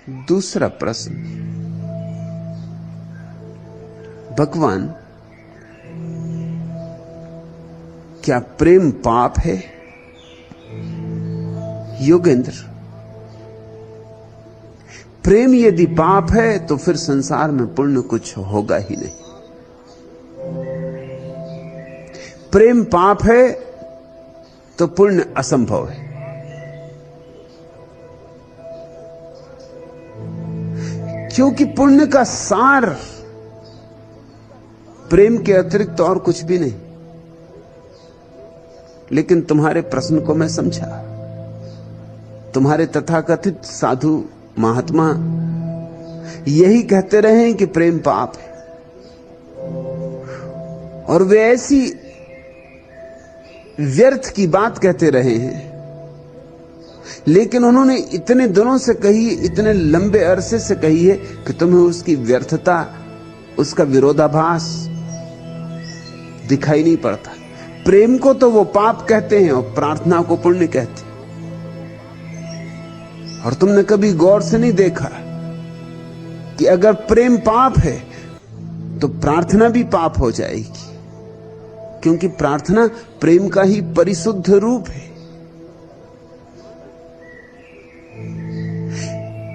दूसरा प्रश्न, भगवान, क्या प्रेम पाप है? योगेंद्र, प्रेम यदि पाप है तो फिर संसार में पुण्य कुछ होगा ही नहीं। प्रेम पाप है तो पुण्य असंभव है। क्योंकि पुण्य का सार प्रेम के अतिरिक्त और कुछ भी नहीं। लेकिन तुम्हारे प्रश्न को मैं समझा। तुम्हारे तथाकथित साधु महात्मा यही कहते रहे हैं कि प्रेम पाप है, और वे ऐसी व्यर्थ की बात कहते रहे हैं। लेकिन उन्होंने इतने दिनों से कही, इतने लंबे अरसे से कही है कि तुम्हें उसकी व्यर्थता, उसका विरोधाभास दिखाई नहीं पड़ता। प्रेम को तो वो पाप कहते हैं और प्रार्थना को पुण्य कहते हैं। और तुमने कभी गौर से नहीं देखा कि अगर प्रेम पाप है तो प्रार्थना भी पाप हो जाएगी, क्योंकि प्रार्थना प्रेम का ही परिशुद्ध रूप है।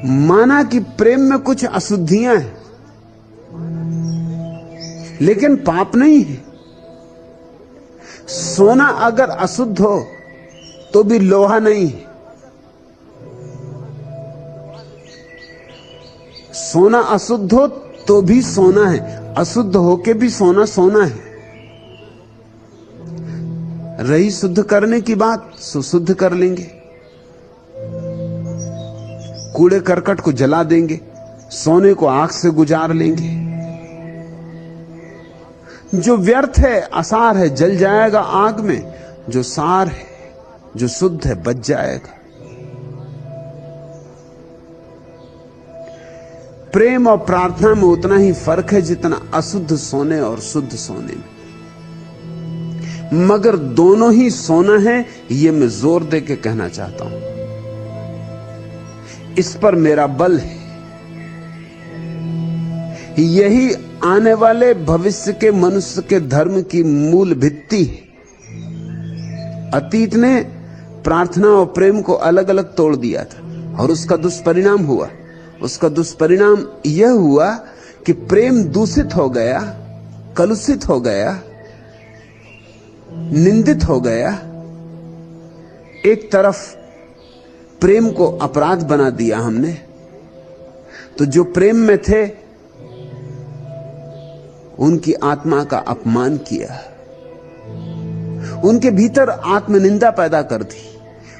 माना कि प्रेम में कुछ अशुद्धियां हैं, लेकिन पाप नहीं है। सोना अगर अशुद्ध हो तो भी लोहा नहीं है। सोना अशुद्ध हो तो भी सोना है, अशुद्ध होके भी सोना सोना है। रही शुद्ध करने की बात, सुशुद्ध कर लेंगे। कूड़े करकट को जला देंगे, सोने को आग से गुजार लेंगे। जो व्यर्थ है, असार है, जल जाएगा आग में। जो सार है, जो शुद्ध है, बच जाएगा। प्रेम और प्रार्थना में उतना ही फर्क है जितना अशुद्ध सोने और शुद्ध सोने में। मगर दोनों ही सोना है, यह मैं जोर दे के कहना चाहता हूं। इस पर मेरा बल है। यही आने वाले भविष्य के मनुष्य के धर्म की मूल भित्ति है। अतीत ने प्रार्थना और प्रेम को अलग अलग तोड़ दिया था, और उसका दुष्परिणाम हुआ। उसका दुष्परिणाम यह हुआ कि प्रेम दूषित हो गया, कलुषित हो गया, निंदित हो गया। एक तरफ प्रेम को अपराध बना दिया हमने, तो जो प्रेम में थे उनकी आत्मा का अपमान किया, उनके भीतर आत्मनिंदा पैदा कर दी।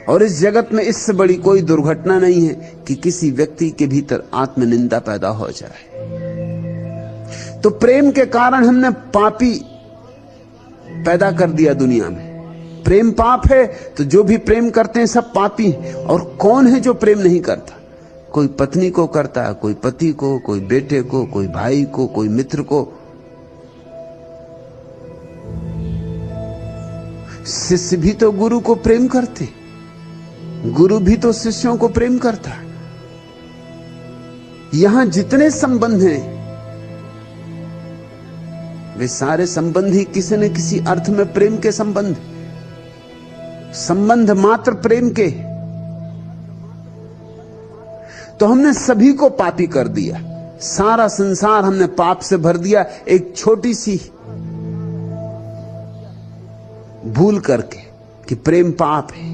और इस जगत में इससे बड़ी कोई दुर्घटना नहीं है कि किसी व्यक्ति के भीतर आत्मनिंदा पैदा हो जाए। तो प्रेम के कारण हमने पापी पैदा कर दिया दुनिया में। प्रेम पाप है तो जो भी प्रेम करते हैं सब पापी हैं। और कौन है जो प्रेम नहीं करता? कोई पत्नी को करता है, कोई पति को, कोई बेटे को, कोई भाई को, कोई मित्र को। शिष्य भी तो गुरु को प्रेम करते, गुरु भी तो शिष्यों को प्रेम करता। यहां जितने संबंध हैं वे सारे संबंध ही किसी न किसी अर्थ में प्रेम के संबंध, संबंध मात्र प्रेम के। तो हमने सभी को पापी कर दिया। सारा संसार हमने पाप से भर दिया, एक छोटी सी भूल करके कि प्रेम पाप है।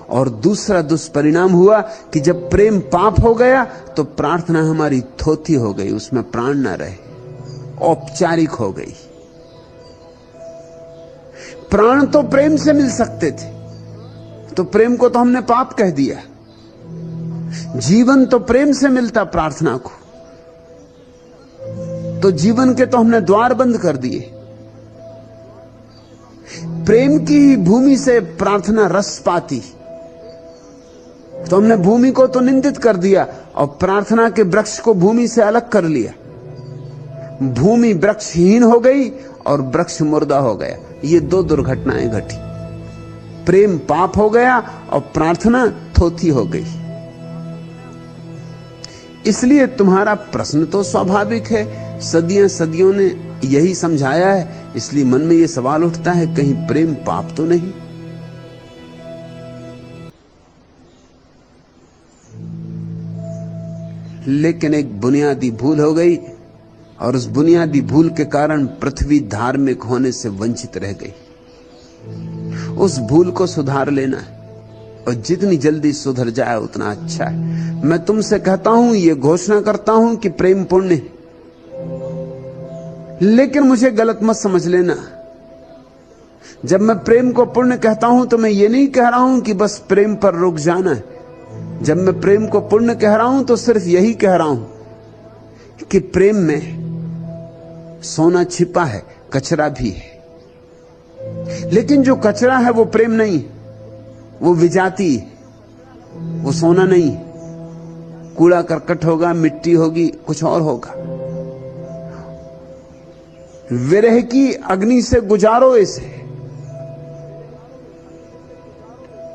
और दूसरा दुष्परिणाम हुआ कि जब प्रेम पाप हो गया तो प्रार्थना हमारी थोथी हो गई, उसमें प्राण ना रहे, औपचारिक हो गई। प्राण तो प्रेम से मिल सकते थे, तो प्रेम को तो हमने पाप कह दिया। जीवन तो प्रेम से मिलता प्रार्थना को, तो जीवन के तो हमने द्वार बंद कर दिए। प्रेम की भूमि से प्रार्थना रस पाती, तो हमने भूमि को तो निंदित कर दिया और प्रार्थना के वृक्ष को भूमि से अलग कर लिया। भूमि वृक्षहीन हो गई और वृक्ष मुर्दा हो गया। ये दो दुर्घटनाएं घटी। प्रेम पाप हो गया और प्रार्थना थोथी हो गई। इसलिए तुम्हारा प्रश्न तो स्वाभाविक है, सदियों सदियों ने यही समझाया है, इसलिए मन में यह सवाल उठता है कहीं प्रेम पाप तो नहीं। लेकिन एक बुनियादी भूल हो गई, और उस बुनियादी भूल के कारण पृथ्वी धार्मिक होने से वंचित रह गई। उस भूल को सुधार लेना है, और जितनी जल्दी सुधर जाए उतना अच्छा है। मैं तुमसे कहता हूं, यह घोषणा करता हूं कि प्रेम पुण्य है, लेकिन मुझे गलत मत समझ लेना। जब मैं प्रेम को पुण्य कहता हूं तो मैं ये नहीं कह रहा हूं कि बस प्रेम पर रुक जाना है। जब मैं प्रेम को पुण्य कह रहा हूं तो सिर्फ यही कह रहा हूं कि प्रेम में सोना छिपा है, कचरा भी है। लेकिन जो कचरा है वो प्रेम नहीं, वो विजाती है, वो सोना नहीं। कूड़ा करकट होगा, मिट्टी होगी, कुछ और होगा। विरह की अग्नि से गुजारो इसे,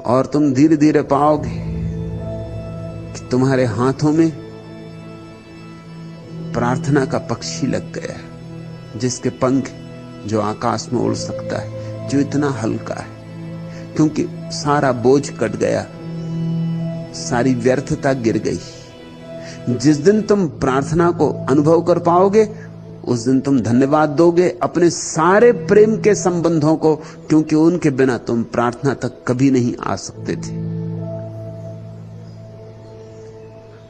और तुम धीरे धीरे पाओगे कि तुम्हारे हाथों में प्रार्थना का पक्षी लग गया, जिसके पंख जो आकाश में उड़ सकता है, जो इतना हल्का है, क्योंकि सारा बोझ कट गया, सारी व्यर्थता गिर गई। जिस दिन तुम प्रार्थना को अनुभव कर पाओगे, उस दिन तुम धन्यवाद दोगे अपने सारे प्रेम के संबंधों को, क्योंकि उनके बिना तुम प्रार्थना तक कभी नहीं आ सकते थे।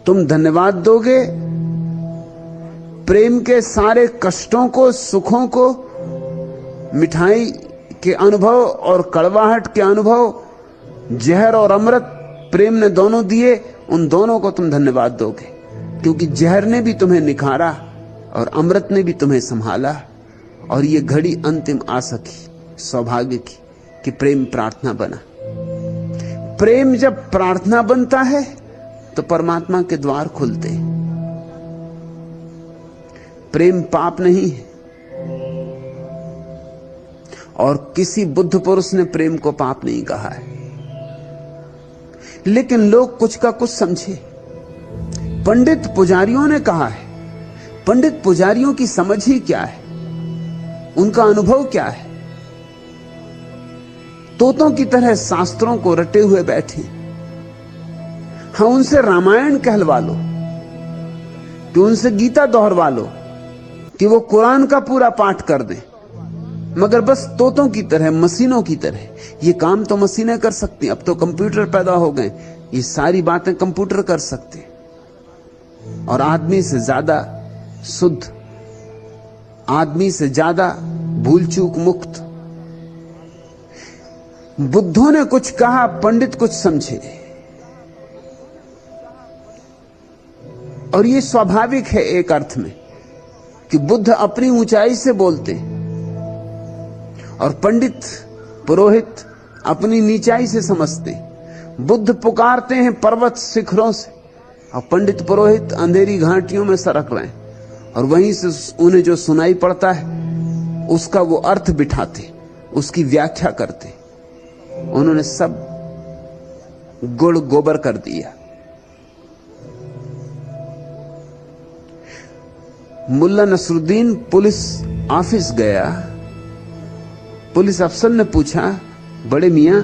तुम धन्यवाद दोगे प्रेम के सारे कष्टों को, सुखों को, मिठाई के अनुभव और कड़वाहट के अनुभव, जहर और अमृत प्रेम ने दोनों दिए, उन दोनों को तुम धन्यवाद दोगे, क्योंकि जहर ने भी तुम्हें निखारा और अमृत ने भी तुम्हें संभाला। और ये घड़ी अंतिम आशा की, सौभाग्य की, कि प्रेम प्रार्थना बना। प्रेम जब प्रार्थना बनता है तो परमात्मा के द्वार खुलते हैं। प्रेम पाप नहीं है, और किसी बुद्ध पुरुष ने प्रेम को पाप नहीं कहा है। लेकिन लोग कुछ का कुछ समझे। पंडित पुजारियों ने कहा है। पंडित पुजारियों की समझ ही क्या है, उनका अनुभव क्या है? तोतों की तरह शास्त्रों को रटे हुए बैठे। हाँ, उनसे रामायण कहलवा लो, कि उनसे गीता दोहरवा लो, कि वो कुरान का पूरा पाठ कर दें, मगर बस तोतों की तरह, मशीनों की तरह। ये काम तो मशीनें कर सकती, अब तो कंप्यूटर पैदा हो गए, ये सारी बातें कंप्यूटर कर सकते, और आदमी से ज्यादा शुद्ध, आदमी से ज्यादा भूल चूक मुक्त। बुद्धों ने कुछ कहा, पंडित कुछ समझे, और ये स्वाभाविक है एक अर्थ में कि बुद्ध अपनी ऊंचाई से बोलते और पंडित पुरोहित अपनी नीचाई से समझते। बुद्ध पुकारते हैं पर्वत शिखरों से, और पंडित पुरोहित अंधेरी घाटियों में सरक रहे हैं, और वहीं से उन्हें जो सुनाई पड़ता है उसका वो अर्थ बिठाते, उसकी व्याख्या करते। उन्होंने सब गुड़ गोबर कर दिया। मुल्ला नसरुद्दीन पुलिस ऑफिस गया। पुलिस अफसर ने पूछा, बड़े मियां,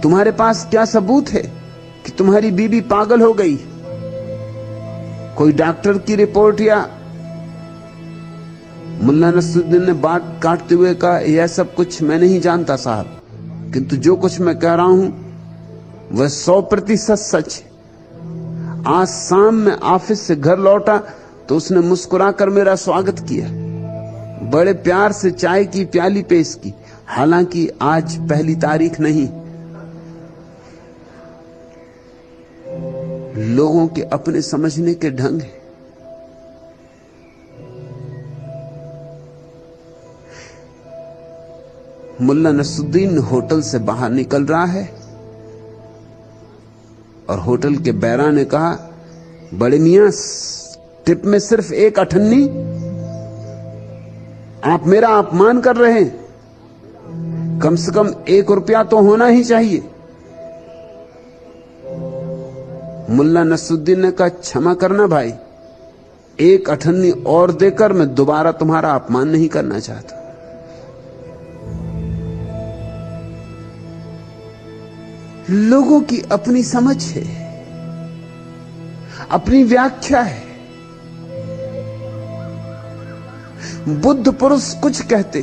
तुम्हारे पास क्या सबूत है कि तुम्हारी बीवी पागल हो गई? कोई डॉक्टर की रिपोर्ट? या मुल्ला नसरुद्दीन ने बात काटते हुए कहा, यह सब कुछ मैं नहीं जानता साहब, किंतु जो कुछ मैं कह रहा हूं वह 100% सच है। आज शाम में ऑफिस से घर लौटा तो उसने मुस्कुराकर मेरा स्वागत किया, बड़े प्यार से चाय की प्याली पेश की, हालांकि आज पहली तारीख नहीं। लोगों के अपने समझने के ढंग हैं। मुल्ला नसरुद्दीन होटल से बाहर निकल रहा है, और होटल के बैरा ने कहा, बड़े मियां, टिप में सिर्फ 1 अठन्नी? आप मेरा अपमान कर रहे हैं, कम से कम 1 रुपया तो होना ही चाहिए। मुल्ला नसरुद्दीन ने कहा, क्षमा करना भाई, एक अठन्नी और देकर मैं दोबारा तुम्हारा अपमान नहीं करना चाहता। लोगों की अपनी समझ है, अपनी व्याख्या है। बुद्ध पुरुष कुछ कहते,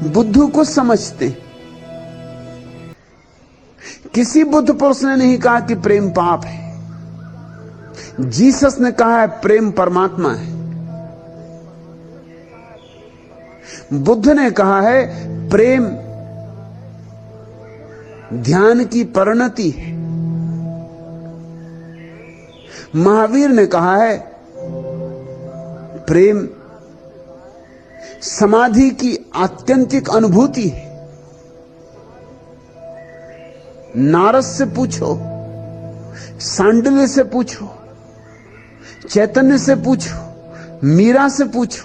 बुद्ध को समझते। किसी बुद्ध पुरुष ने नहीं कहा कि प्रेम पाप है। जीसस ने कहा है प्रेम परमात्मा है। बुद्ध ने कहा है प्रेम ध्यान की परिणति है। महावीर ने कहा है प्रेम समाधि की आत्यंतिक अनुभूति है। नारद से पूछो, सांडिल्य से पूछो, चैतन्य से पूछो, मीरा से पूछो,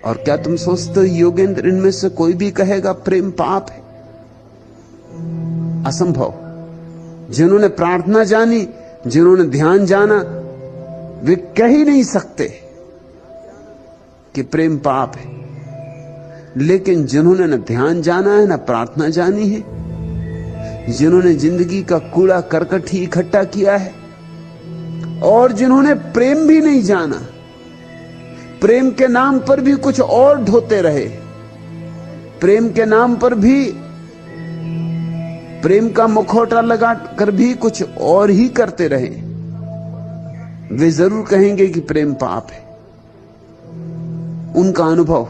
और क्या तुम सोचते हो योगेंद्र इनमें से कोई भी कहेगा प्रेम पाप है? असंभव। जिन्होंने प्रार्थना जानी, जिन्होंने ध्यान जाना, वे कह ही नहीं सकते कि प्रेम पाप है। लेकिन जिन्होंने न ध्यान जाना है, न प्रार्थना जानी है, जिन्होंने जिंदगी का कूड़ा करकट ही इकट्ठा किया है, और जिन्होंने प्रेम भी नहीं जाना, प्रेम के नाम पर भी कुछ और ढोते रहे, प्रेम के नाम पर भी प्रेम का मुखौटा लगा कर भी कुछ और ही करते रहे, वे जरूर कहेंगे कि प्रेम पाप है। उनका अनुभव।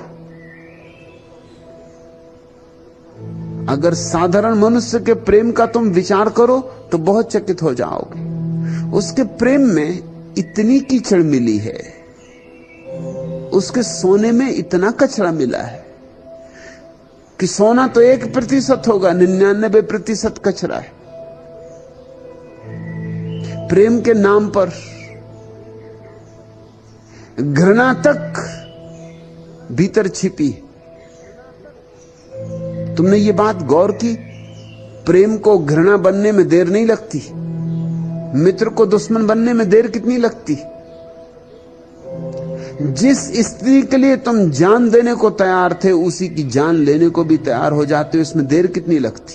अगर साधारण मनुष्य के प्रेम का तुम विचार करो तो बहुत चकित हो जाओगे। उसके प्रेम में इतनी कीचड़ मिली है, उसके सोने में इतना कचरा मिला है कि सोना तो 1% होगा, 99% कचरा है। प्रेम के नाम पर घृणा तक भीतर छिपी। तुमने ये बात गौर की? प्रेम को घृणा बनने में देर नहीं लगती, मित्र को दुश्मन बनने में देर कितनी लगती। जिस स्त्री के लिए तुम जान देने को तैयार थे, उसी की जान लेने को भी तैयार हो जाते हो, इसमें देर कितनी लगती।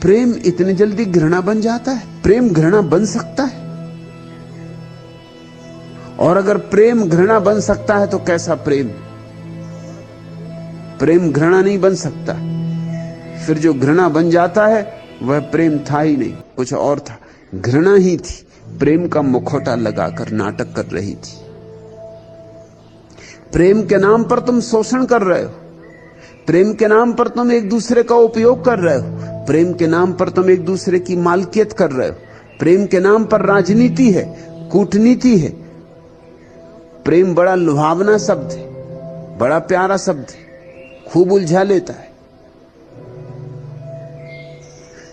प्रेम इतनी जल्दी घृणा बन जाता है? प्रेम घृणा बन सकता है? और अगर प्रेम घृणा बन सकता है तो कैसा प्रेम? प्रेम घृणा नहीं बन सकता। फिर जो घृणा बन जाता है वह प्रेम था ही नहीं, कुछ और था। घृणा ही थी, प्रेम का मुखौटा लगाकर नाटक कर रही थी। प्रेम के नाम पर तुम शोषण कर रहे हो, प्रेम के नाम पर तुम एक दूसरे का उपयोग कर रहे हो, प्रेम के नाम पर तुम एक दूसरे की मालकियत कर रहे हो, प्रेम के नाम पर राजनीति है, कूटनीति है। प्रेम बड़ा लुभावना शब्द है, बड़ा प्यारा शब्द है, खूब उलझा लेता है।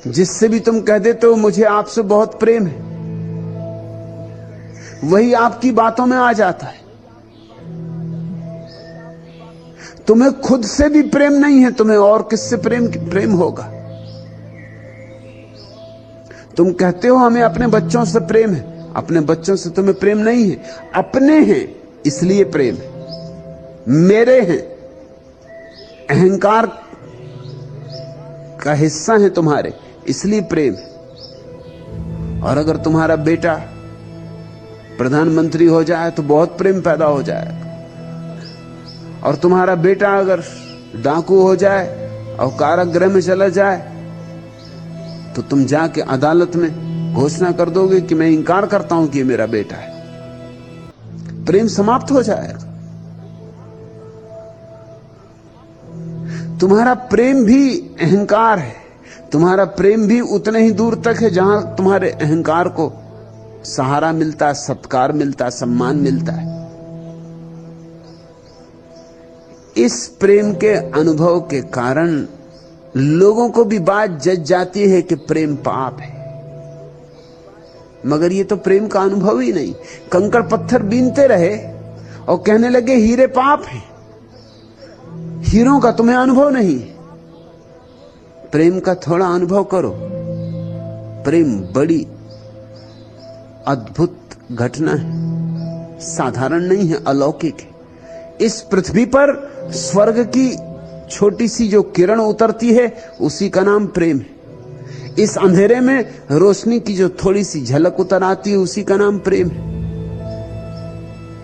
जिससे भी तुम कह देते हो मुझे आपसे बहुत प्रेम है, वही आपकी बातों में आ जाता है। तुम्हें खुद से भी प्रेम नहीं है, तुम्हें और किससे प्रेम होगा? तुम कहते हो हमें अपने बच्चों से प्रेम है, अपने बच्चों से तुम्हें प्रेम नहीं है। अपने हैं इसलिए प्रेम है, मेरे हैं, अहंकार का हिस्सा है तुम्हारे, इसलिए प्रेम है। और अगर तुम्हारा बेटा प्रधानमंत्री हो जाए तो बहुत प्रेम पैदा हो जाएगा, और तुम्हारा बेटा अगर डाकू हो जाए और कारागृह में चला जाए तो तुम जाके अदालत में घोषणा कर दोगे कि मैं इंकार करता हूं कि ये मेरा बेटा है। प्रेम समाप्त हो जाएगा। तुम्हारा प्रेम भी अहंकार है, तुम्हारा प्रेम भी उतने ही दूर तक है जहां तुम्हारे अहंकार को सहारा मिलता, सत्कार मिलता, सम्मान मिलता है। इस प्रेम के अनुभव के कारण लोगों को भी बात जज जाती है कि प्रेम पाप है, मगर ये तो प्रेम का अनुभव ही नहीं। कंकड़ पत्थर बीनते रहे और कहने लगे हीरे पाप हैं। हीरों का तुम्हें अनुभव नहीं, प्रेम का थोड़ा अनुभव करो। प्रेम बड़ी अद्भुत घटना है, साधारण नहीं है, अलौकिक है। इस पृथ्वी पर स्वर्ग की छोटी सी जो किरण उतरती है उसी का नाम प्रेम है। इस अंधेरे में रोशनी की जो थोड़ी सी झलक उतर आती है उसी का नाम प्रेम है।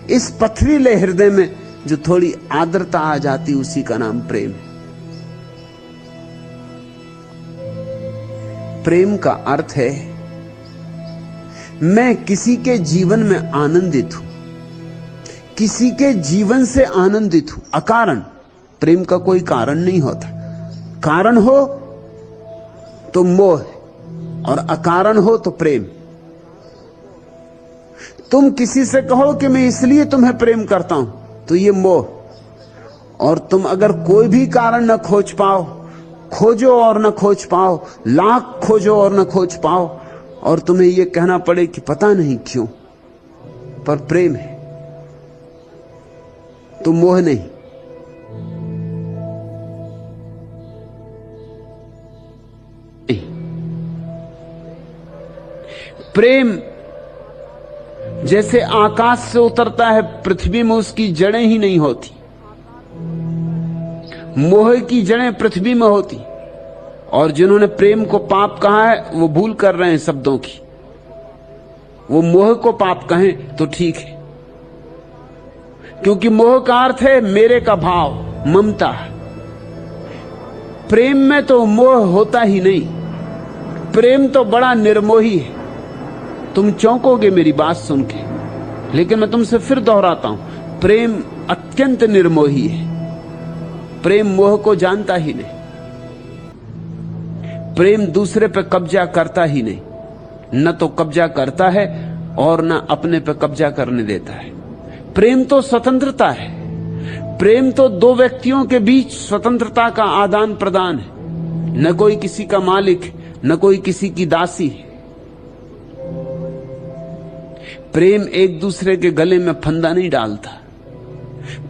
इस पथरीले हृदय में जो थोड़ी आर्द्रता आ जाती उसी का नाम प्रेम है। प्रेम का अर्थ है मैं किसी के जीवन में आनंदित हूं, किसी के जीवन से आनंदित हूं अकारण। प्रेम का कोई कारण नहीं होता। कारण हो तो मोह और अकारण हो तो प्रेम। तुम किसी से कहो कि मैं इसलिए तुम्हें प्रेम करता हूं तो ये मोह। और तुम अगर कोई भी कारण न खोज पाओ, खोजो और न खोज पाओ, लाख खोजो और न खोज पाओ, और तुम्हें यह कहना पड़े कि पता नहीं क्यों, पर प्रेम है तो मोह नहीं। प्रेम जैसे आकाश से उतरता है, पृथ्वी में उसकी जड़ें ही नहीं होती। मोह की जड़ें पृथ्वी में होती, और जिन्होंने प्रेम को पाप कहा है वो भूल कर रहे हैं शब्दों की। वो मोह को पाप कहें तो ठीक है, क्योंकि मोह का अर्थ है मेरे का भाव, ममता। प्रेम में तो मोह होता ही नहीं। प्रेम तो बड़ा निर्मोही है। तुम चौंकोगे मेरी बात सुन के, लेकिन मैं तुमसे फिर दोहराता हूं, प्रेम अत्यंत निर्मोही है। प्रेम मोह को जानता ही नहीं। प्रेम दूसरे पे कब्जा करता ही नहीं, न तो कब्जा करता है और न अपने पे कब्जा करने देता है। प्रेम तो स्वतंत्रता है। प्रेम तो दो व्यक्तियों के बीच स्वतंत्रता का आदान प्रदान है। न कोई किसी का मालिक, न कोई किसी की दासी। प्रेम एक दूसरे के गले में फंदा नहीं डालता।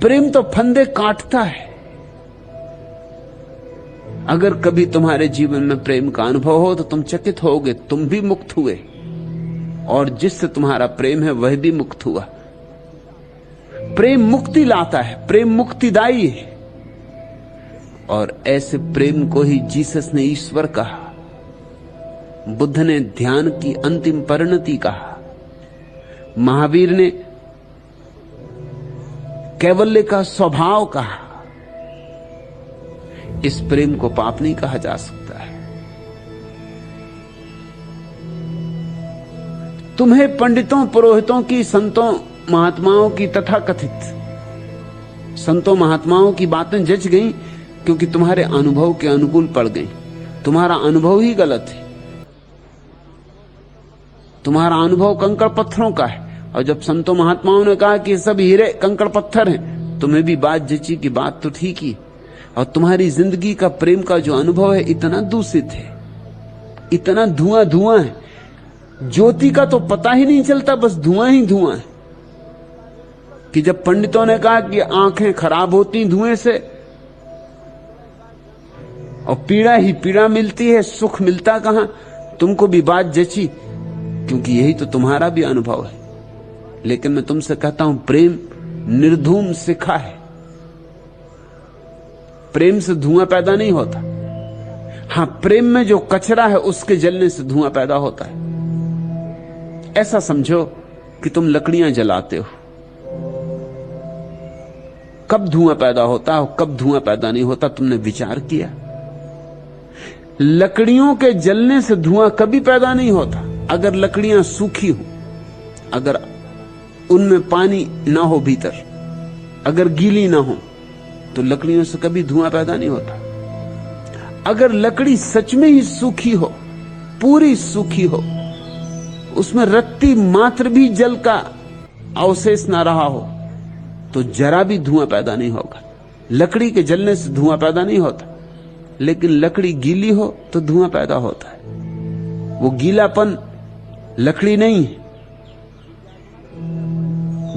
प्रेम तो फंदे काटता है। अगर कभी तुम्हारे जीवन में प्रेम का अनुभव हो तो तुम चकित होगे, तुम भी मुक्त हुए और जिससे तुम्हारा प्रेम है वह भी मुक्त हुआ। प्रेम मुक्ति लाता है, प्रेम मुक्तिदायी है। और ऐसे प्रेम को ही जीसस ने ईश्वर कहा, बुद्ध ने ध्यान की अंतिम परिणति कहा, महावीर ने कैवल्य का स्वभाव कहा। इस प्रेम को पाप नहीं कहा जा सकता है। तुम्हें पंडितों, पुरोहितों की, संतों, महात्माओं की, तथाकथित संतों महात्माओं की बातें जच गईं क्योंकि तुम्हारे अनुभव के अनुकूल पड़ गईं। तुम्हारा अनुभव ही गलत है। तुम्हारा अनुभव कंकड़ पत्थरों का है, और जब संतों महात्माओं ने कहा कि सब हीरे कंकड़ पत्थर हैं, तुम्हें भी बात जची कि बात तो ठीक ही। और तुम्हारी जिंदगी का प्रेम का जो अनुभव है इतना दूषित है, इतना धुआं धुआं है, ज्योति का तो पता ही नहीं चलता, बस धुआं ही धुआं है। कि जब पंडितों ने कहा कि आंखें खराब होती धुएं से, और पीड़ा ही पीड़ा मिलती है, सुख मिलता कहां, तुमको भी बात जची क्योंकि यही तो तुम्हारा भी अनुभव है। लेकिन मैं तुमसे कहता हूं, प्रेम निर्धूम शिखा है। प्रेम से धुआं पैदा नहीं होता। हां, प्रेम में जो कचरा है उसके जलने से धुआं पैदा होता है। ऐसा समझो कि तुम लकड़ियां जलाते हो, कब धुआं पैदा होता है, कब धुआं पैदा नहीं होता, तुमने विचार किया? लकड़ियों के जलने से धुआं कभी पैदा नहीं होता। अगर लकड़ियां सूखी हो, अगर उनमें पानी ना हो भीतर, अगर गीली ना हो, तो लकड़ियों से कभी धुआं पैदा नहीं होता। अगर लकड़ी सच में ही सूखी हो, पूरी सूखी हो, उसमें रत्ती मात्र भी जल का अवशेष ना रहा हो, तो जरा भी धुआं पैदा नहीं होगा। लकड़ी के जलने से धुआं पैदा नहीं होता, लेकिन लकड़ी गीली हो तो धुआं पैदा होता है। वो गीलापन लकड़ी नहीं है,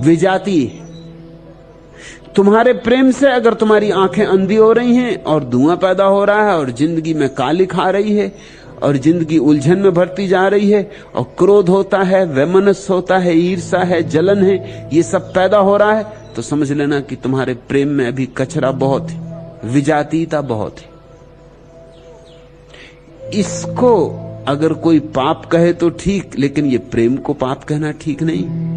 विजाती है। तुम्हारे प्रेम से अगर तुम्हारी आंखें अंधी हो रही हैं और धुआं पैदा हो रहा है और जिंदगी में काली खा रही है और जिंदगी उलझन में भरती जा रही है और क्रोध होता है, वैमनस्य होता है, ईर्ष्या है, जलन है, ये सब पैदा हो रहा है, तो समझ लेना कि तुम्हारे प्रेम में अभी कचरा बहुत है, विजातीयता बहुत है। इसको अगर कोई पाप कहे तो ठीक, लेकिन ये प्रेम को पाप कहना ठीक नहीं।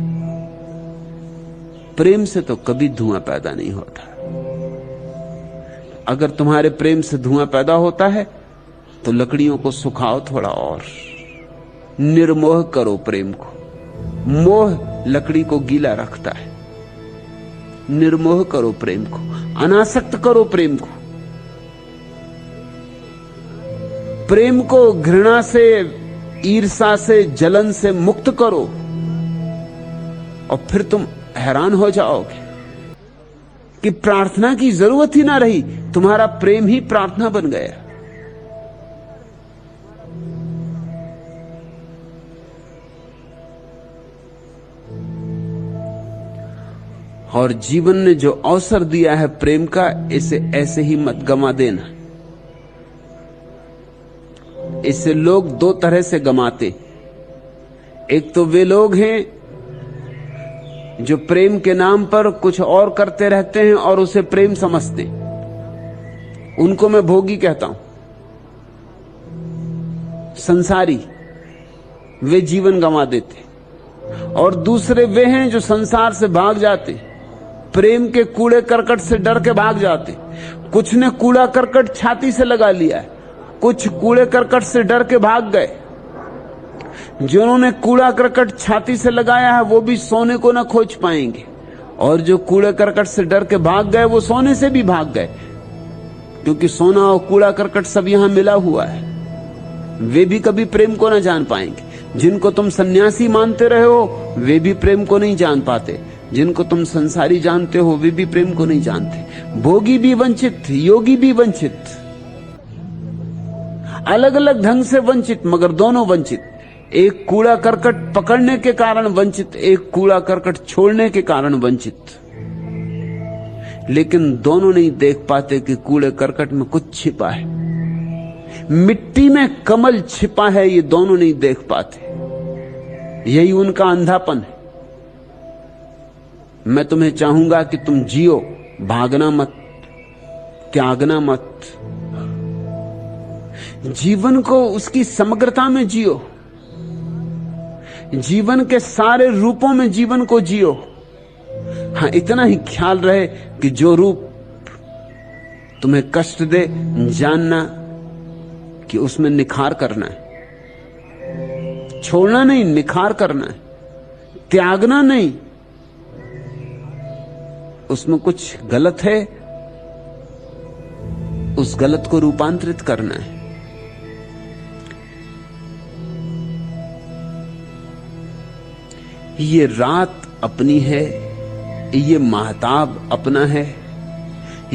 प्रेम से तो कभी धुआं पैदा नहीं होता। अगर तुम्हारे प्रेम से धुआं पैदा होता है तो लकड़ियों को सुखाओ थोड़ा और, निर्मोह करो प्रेम को। मोह लकड़ी को गीला रखता है। निर्मोह करो प्रेम को, अनासक्त करो प्रेम को। प्रेम को घृणा से, ईर्ष्या से, जलन से मुक्त करो और फिर तुम हैरान हो जाओगे कि प्रार्थना की जरूरत ही ना रही, तुम्हारा प्रेम ही प्रार्थना बन गया। और जीवन ने जो अवसर दिया है प्रेम का, इसे ऐसे ही मत गंवा देना। इसे लोग दो तरह से गंवाते। एक तो वे लोग हैं जो प्रेम के नाम पर कुछ और करते रहते हैं और उसे प्रेम समझते, उनको मैं भोगी कहता हूं, संसारी। वे जीवन गंवा देते। और दूसरे वे हैं जो संसार से भाग जाते, प्रेम के कूड़े करकट से डर के भाग जाते। कुछ ने कूड़ा करकट छाती से लगा लिया है, कुछ कूड़े करकट से डर के भाग गए। जिन्होंने कूड़ा करकट छाती से लगाया है वो भी सोने को ना खोज पाएंगे, और जो कूड़े करकट से डर के भाग गए वो सोने से भी भाग गए, क्योंकि सोना और कूड़ा करकट सब यहां मिला हुआ है। वे भी कभी प्रेम को ना जान पाएंगे। जिनको तुम सन्यासी मानते रहे हो वे भी प्रेम को नहीं जान पाते, जिनको तुम संसारी जानते हो वे भी प्रेम को नहीं जानते। भोगी भी वंचित, योगी भी वंचित, अलग अलग ढंग से वंचित, मगर दोनों वंचित। एक कूड़ा करकट पकड़ने के कारण वंचित, एक कूड़ा करकट छोड़ने के कारण वंचित। लेकिन दोनों नहीं देख पाते कि कूड़े करकट में कुछ छिपा है, मिट्टी में कमल छिपा है, ये दोनों नहीं देख पाते। यही उनका अंधापन है। मैं तुम्हें चाहूंगा कि तुम जियो, भागना मत, त्यागना मत। जीवन को उसकी समग्रता में जियो, जीवन के सारे रूपों में जीवन को जियो। हां, इतना ही ख्याल रहे कि जो रूप तुम्हें कष्ट दे, जानना कि उसमें निखार करना है। छोड़ना नहीं, निखार करना है। त्यागना नहीं, उसमें कुछ गलत है, उस गलत को रूपांतरित करना है। ये रात अपनी है, ये महताब अपना है,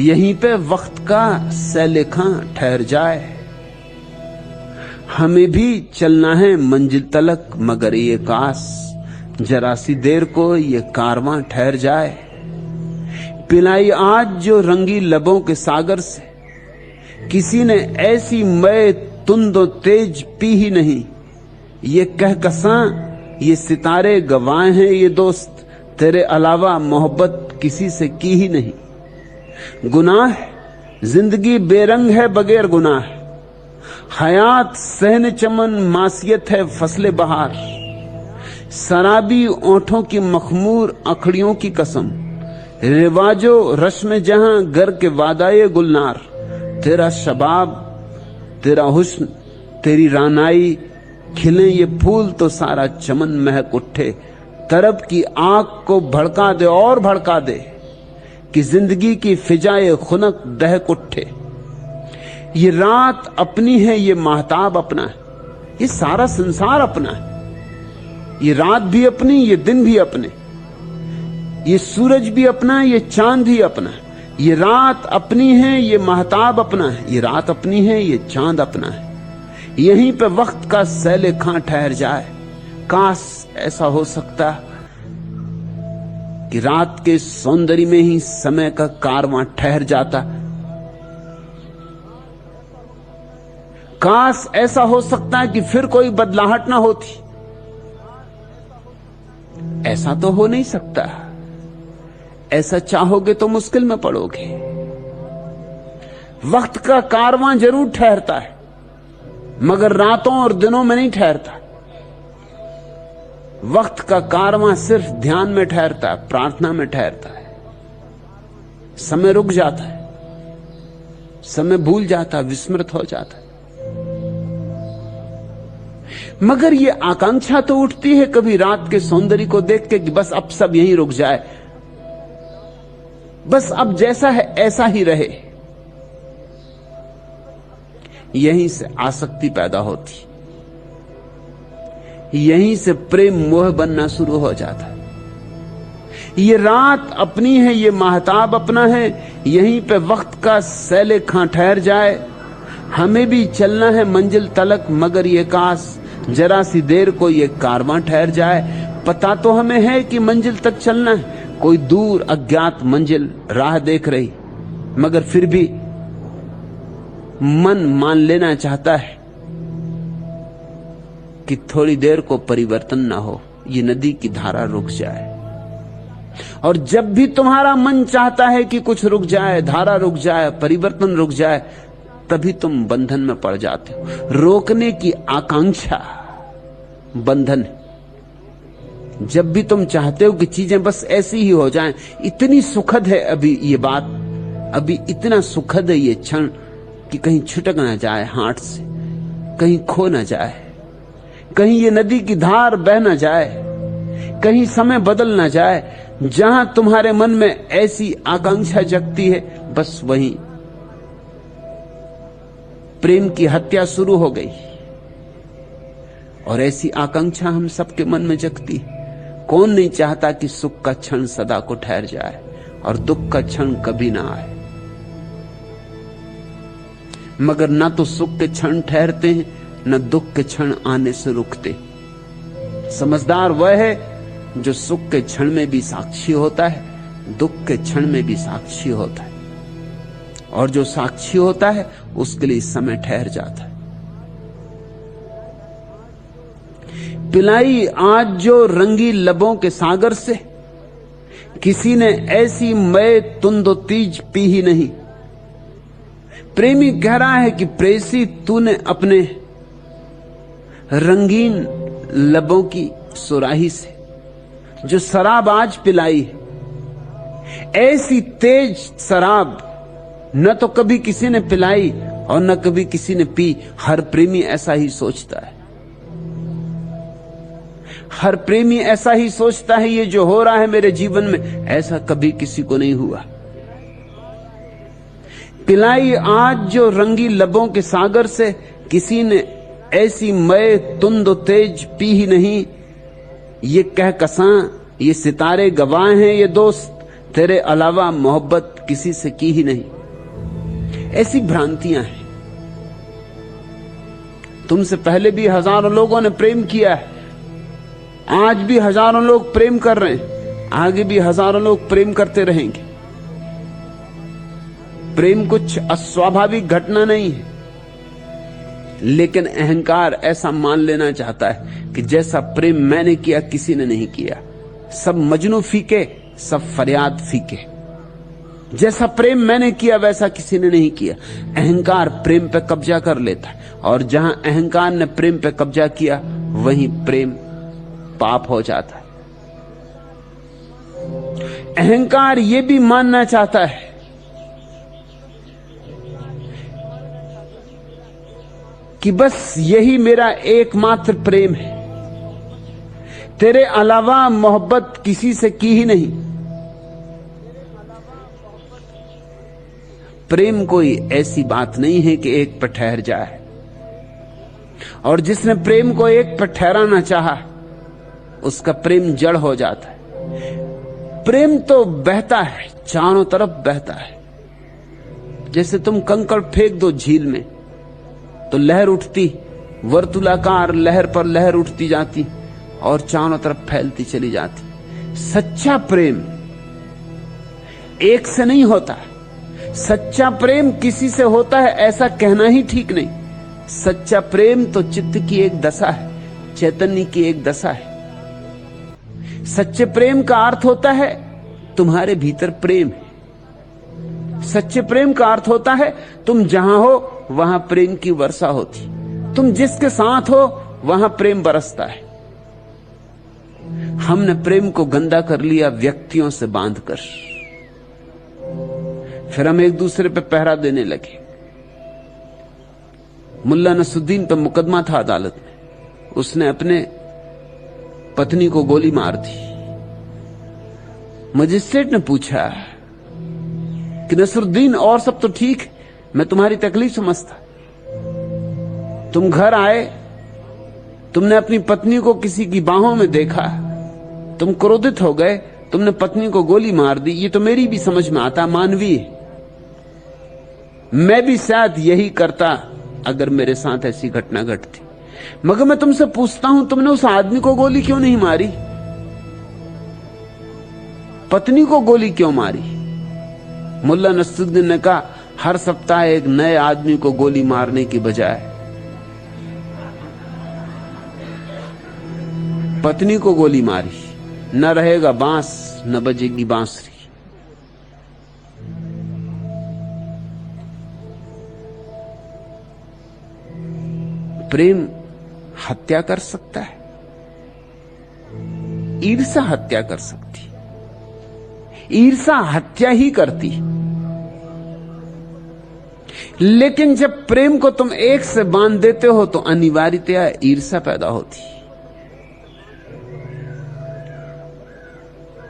यहीं पे वक्त का सैलेखा ठहर जाए। हमें भी चलना है मंजिल तलक, मगर ये काश जरा सी देर को ये कारवां ठहर जाए। पिलाई आज जो रंगी लबों के सागर से, किसी ने ऐसी मय तुंदो तेज पी ही नहीं। ये कह कसां ये सितारे गवाह हैं ये दोस्त, तेरे अलावा मोहब्बत किसी से की ही नहीं। गुनाह जिंदगी बेरंग है बगैर गुनाह, हयात सहन चमन मासियत है फसले बहार। शराबी ओंठों की मखमूर अखड़ियों की कसम, रिवाजो रस्म जहां घर के वादाए गुलनार। तेरा शबाब, तेरा हुस्न, तेरी रानाई, खिले ये फूल तो सारा चमन महक उठे। तरब की आग को भड़का दे और भड़का दे, कि जिंदगी की फिजाए खुनक दहक उठे। ये रात अपनी है, ये महताब अपना है, ये सारा संसार अपना है। ये रात भी अपनी, ये दिन भी अपने, ये सूरज भी अपना है, ये चांद ही अपना है। ये रात अपनी है, ये महताब अपना है, ये रात अपनी है, ये चांद अपना है। यहीं पे वक्त का सैले खां ठहर जाए। काश ऐसा हो सकता कि कि रात के सौंदर्य में ही समय का कारवां ठहर जाता। काश ऐसा हो सकता है कि फिर कोई बदलाहट ना होती। ऐसा तो हो नहीं सकता। ऐसा चाहोगे तो मुश्किल में पड़ोगे। वक्त का कारवां जरूर ठहरता है, मगर रातों और दिनों में नहीं ठहरता। वक्त का कारवां सिर्फ ध्यान में ठहरता है, प्रार्थना में ठहरता है। समय रुक जाता है, समय भूल जाता है, विस्मृत हो जाता है। मगर यह आकांक्षा तो उठती है कभी रात के सौंदर्य को देख के कि बस अब सब यहीं रुक जाए, बस अब जैसा है ऐसा ही रहे। यहीं से आसक्ति पैदा होती, यहीं से प्रेम मोह बनना शुरू हो जाता है। ये रात अपनी है, ये महताब अपना है, यहीं पे वक्त का सैले खां ठहर जाए। हमें भी चलना है मंजिल तलक, मगर ये काश जरा सी देर को ये कारवां ठहर जाए। पता तो हमें है कि मंजिल तक चलना है, कोई दूर अज्ञात मंजिल राह देख रही, मगर फिर भी मन मान लेना चाहता है कि थोड़ी देर को परिवर्तन ना हो, ये नदी की धारा रुक जाए। और जब भी तुम्हारा मन चाहता है कि कुछ रुक जाए, धारा रुक जाए, परिवर्तन रुक जाए, तभी तुम बंधन में पड़ जाते हो। रोकने की आकांक्षा बंधन है। जब भी तुम चाहते हो कि चीजें बस ऐसी ही हो जाएं, इतनी सुखद है अभी ये बात, अभी इतना सुखद है ये क्षण कि कहीं छुटक ना जाए हाथ से, कहीं खो ना जाए, कहीं ये नदी की धार बह ना जाए, कहीं समय बदल ना जाए। जहां तुम्हारे मन में ऐसी आकांक्षा जगती है, बस वहीं प्रेम की हत्या शुरू हो गई। और ऐसी आकांक्षा हम सबके मन में जगती। कौन नहीं चाहता कि सुख का क्षण सदा को ठहर जाए और दुख का क्षण कभी ना आए। मगर ना तो सुख के क्षण ठहरते हैं, न दुख के क्षण आने से रुकते। समझदार वह है जो सुख के क्षण में भी साक्षी होता है, दुख के क्षण में भी साक्षी होता है। और जो साक्षी होता है उसके लिए समय ठहर जाता है। पिलाई आज जो रंगी लबों के सागर से, किसी ने ऐसी मय तुंदो तीज पी ही नहीं। प्रेमी कह रहा है कि प्रेसी तूने अपने रंगीन लबों की सुराही से जो शराब आज पिलाई है, ऐसी तेज शराब न तो कभी किसी ने पिलाई और न कभी किसी ने पी। हर प्रेमी ऐसा ही सोचता है, हर प्रेमी ऐसा ही सोचता है। ये जो हो रहा है मेरे जीवन में, ऐसा कभी किसी को नहीं हुआ। पिलाई आज जो रंगी लबों के सागर से, किसी ने ऐसी मय तुंदो तेज पी ही नहीं। ये कह कसां ये सितारे गवाह हैं, ये दोस्त तेरे अलावा मोहब्बत किसी से की ही नहीं। ऐसी भ्रांतियां हैं। तुमसे पहले भी हजारों लोगों ने प्रेम किया है, आज भी हजारों लोग प्रेम कर रहे हैं, आगे भी हजारों लोग प्रेम करते रहेंगे। प्रेम कुछ अस्वाभाविक घटना नहीं है, लेकिन अहंकार ऐसा मान लेना चाहता है कि जैसा प्रेम मैंने किया किसी ने नहीं किया। सब मजनू फीके, सब फरियाद फीके। जैसा प्रेम मैंने किया वैसा किसी ने नहीं किया। अहंकार प्रेम पे कब्जा कर लेता है, और जहां अहंकार ने प्रेम पे कब्जा किया वहीं प्रेम पाप हो जाता है। अहंकार यह भी मानना चाहता है कि बस यही मेरा एकमात्र प्रेम है, तेरे अलावा मोहब्बत किसी से की ही नहीं। प्रेम कोई ऐसी बात नहीं है कि एक पर ठहर जाए, और जिसने प्रेम को एक पर ठहराना चाहा उसका प्रेम जड़ हो जाता है। प्रेम तो बहता है, चारों तरफ बहता है। जैसे तुम कंकड़ फेंक दो झील में तो लहर उठती, वर्तुलाकार लहर पर लहर उठती जाती और चारों तरफ फैलती चली जाती। सच्चा प्रेम एक से नहीं होता। सच्चा प्रेम किसी से होता है ऐसा कहना ही ठीक नहीं। सच्चा प्रेम तो चित्त की एक दशा है, चैतन्य की एक दशा है। सच्चे प्रेम का अर्थ होता है तुम्हारे भीतर प्रेम है। सच्चे प्रेम का अर्थ होता है तुम जहां हो वहां प्रेम की वर्षा होती, तुम जिसके साथ हो वहां प्रेम बरसता है। हमने प्रेम को गंदा कर लिया व्यक्तियों से बांधकर, फिर हम एक दूसरे पे पहरा देने लगे। मुल्ला नसरुद्दीन पे मुकदमा था अदालत में, उसने अपने पत्नी को गोली मार दी। मजिस्ट्रेट ने पूछा कि नसरुद्दीन और सब तो ठीक, मैं तुम्हारी तकलीफ समझता। तुम घर आए, तुमने अपनी पत्नी को किसी की बाहों में देखा, तुम क्रोधित हो गए, तुमने पत्नी को गोली मार दी। ये तो मेरी भी समझ में आता, मानवीय। मैं भी शायद यही करता अगर मेरे साथ ऐसी घटना घटती। मगर मैं तुमसे पूछता हूं, तुमने उस आदमी को गोली क्यों नहीं मारी? पत्नी को गोली क्यों मारी? मुल्ला नसरुद्दीन ने कहा, हर सप्ताह एक नए आदमी को गोली मारने की बजाय पत्नी को गोली मारी, न रहेगा बांस न बजेगी बांसुरी। प्रेम हत्या कर सकता है, ईर्ष्या हत्या कर सकती, ईर्ष्या हत्या ही करती। लेकिन जब प्रेम को तुम एक से बांध देते हो तो अनिवार्यतया ईर्ष्या पैदा होती।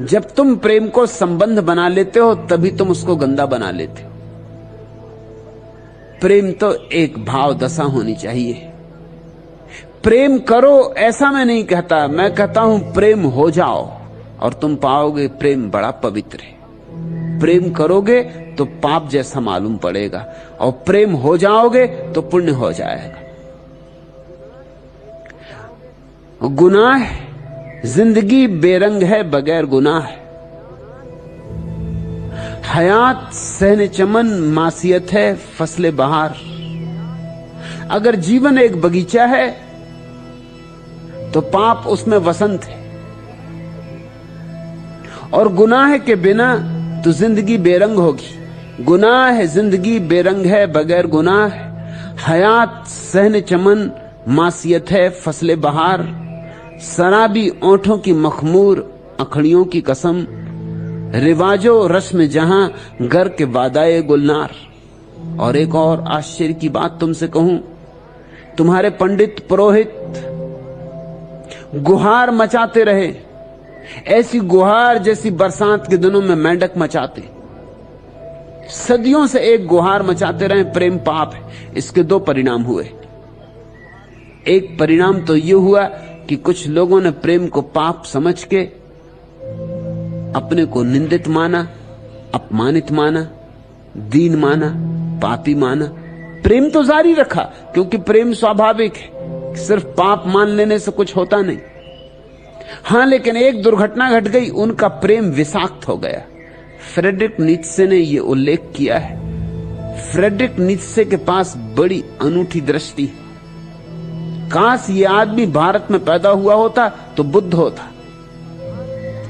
जब तुम प्रेम को संबंध बना लेते हो तभी तुम उसको गंदा बना लेते हो। प्रेम तो एक भाव दशा होनी चाहिए। प्रेम करो ऐसा मैं नहीं कहता, मैं कहता हूं प्रेम हो जाओ और तुम पाओगे प्रेम बड़ा पवित्र है। प्रेम करोगे तो पाप जैसा मालूम पड़ेगा और प्रेम हो जाओगे तो पुण्य हो जाएगा। गुनाह जिंदगी बेरंग है बगैर गुनाह, हयात सहने चमन मासियत है फसले बहार। अगर जीवन एक बगीचा है तो पाप उसमें वसंत है, और गुनाह के बिना तो जिंदगी बेरंग होगी। गुनाह है जिंदगी बेरंग है बगैर गुनाह, हयात सहने चमन मासियत है फसले बहार। शराबी ओंठों की मखमूर अखड़ियों की कसम, रिवाजो रस्म जहां घर के वादाए गुलनार। और एक और आश्चर्य की बात तुमसे कहूं, तुम्हारे पंडित पुरोहित गुहार मचाते रहे, ऐसी गुहार जैसी बरसात के दिनों में मेंढक मचाते, सदियों से एक गुहार मचाते रहे, प्रेम पाप है। इसके दो परिणाम हुए। एक परिणाम तो यह हुआ कि कुछ लोगों ने प्रेम को पाप समझ के अपने को निंदित माना, अपमानित माना, दीन माना, पापी माना। प्रेम तो जारी रखा क्योंकि प्रेम स्वाभाविक है, सिर्फ पाप मान लेने से कुछ होता नहीं। हां, लेकिन एक दुर्घटना घट गई, उनका प्रेम विषाक्त हो गया। फ्रेडरिक नीत्शे ने यह उल्लेख किया है। फ्रेडरिक नीत्शे के पास बड़ी अनूठी दृष्टि है। काश ये आदमी भारत में पैदा हुआ होता तो बुद्ध होता।